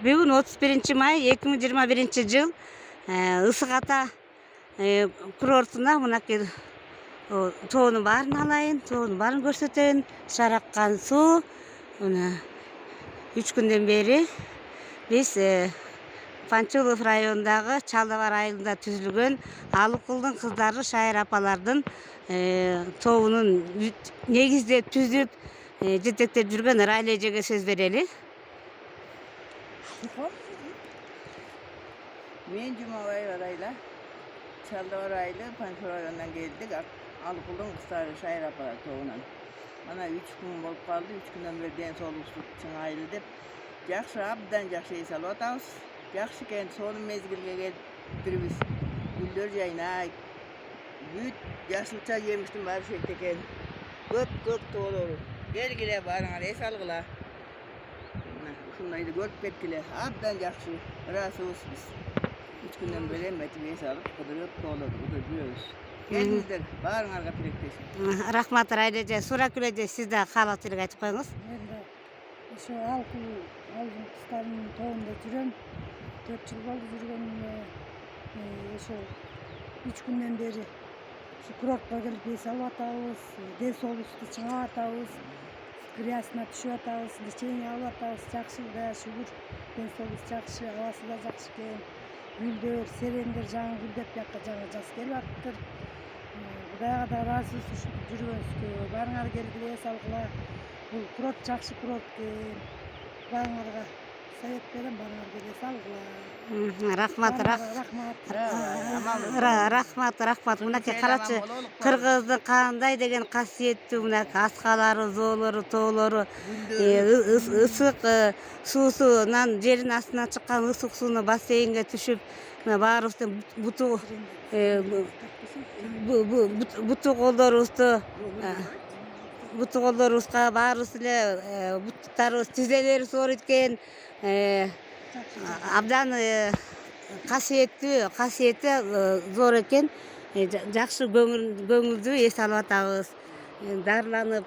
Бүгін 31 май 2021 жыл Ысык Ата курортуна мынакей тоонун баарын алайын, тоонун баарын көрсөтөйүн. Шараккан суу. Мына 3 күндөн бери биз Панчулов районундагы Чалдыбар айылында түзүлгөн Алыкулдун кыздары Шайыр апалардын тобунун негиздеп түзүп жетектеп жүргөн Райле эжеге сөз берели. Мен Жумабаева Райла, Чалдыбар айылы Панчулов районунан келдик. Алыкулдун кыздары Шайыр апалар тобунан. Mana 3 gün болуп калды, 3 күндөн бери ден соолугубуз чыңайлы деп. Жакшы, абдан жакшы эс алып атабыз. Жакшы экен, сонун мезгилге келиптирбиз. Гүлдөр жайнайт. Бүт жашылча жемиштин баары шекте экен. Көп тоолору. Келгиле барыңар эс алгыла. Ушундайды көрүп кеткиле. Абдан жакшы. Ыраазыбыз биз. 3 күндөн бери эметип эс алып, кыдырып тоолорду жүрөбүз. Келиңиздер, баарыңарга тилектешим. Рахмат Райле эже. Суракүл эже, сиз да каалап тилек айтып коюңуз. Мен да ошо Алыкулдун кыздарынын тобунда жүрөм. 4 жыл болду жүргөнүмө. Ошо 3 күндөн бери ушу курортко келип эс алып атабыз. Ден соолугубузду чыңап атабыз. Грязьна түшүп атабыз, лечение алып атабыз. Жакшы, да шүгүр. Ден соолугубуз жакшы, абасы да жакшы экен. Гүлдөр, серендер жаңы гүлдеп бияка жаңы жаз келип атыптыр. Кудайга да ыраазыбыз ушинтип жүргөнүбүзгө. Барыңар келгиле, эс алгыла. Бул курорт жакшы курорт экен. Барыңарга совет берем, барыңар келип эс алгыла. Рахмат. Мынакей карачы, кыргыздын кандай деген касиеттүү мынакей аскалары, zoолору, тоолору, ысык суусунан жердин астынан чыккан ысык сууну бассейнге түшүп, мына баарыбыздын буту колдорубузга баарыбыз эле буттарыбыз, тизелерибиз ооруйт экен. Абдан касиети зор экен. Жакшы көңүлдүү эс алып атабыз. Дарыланып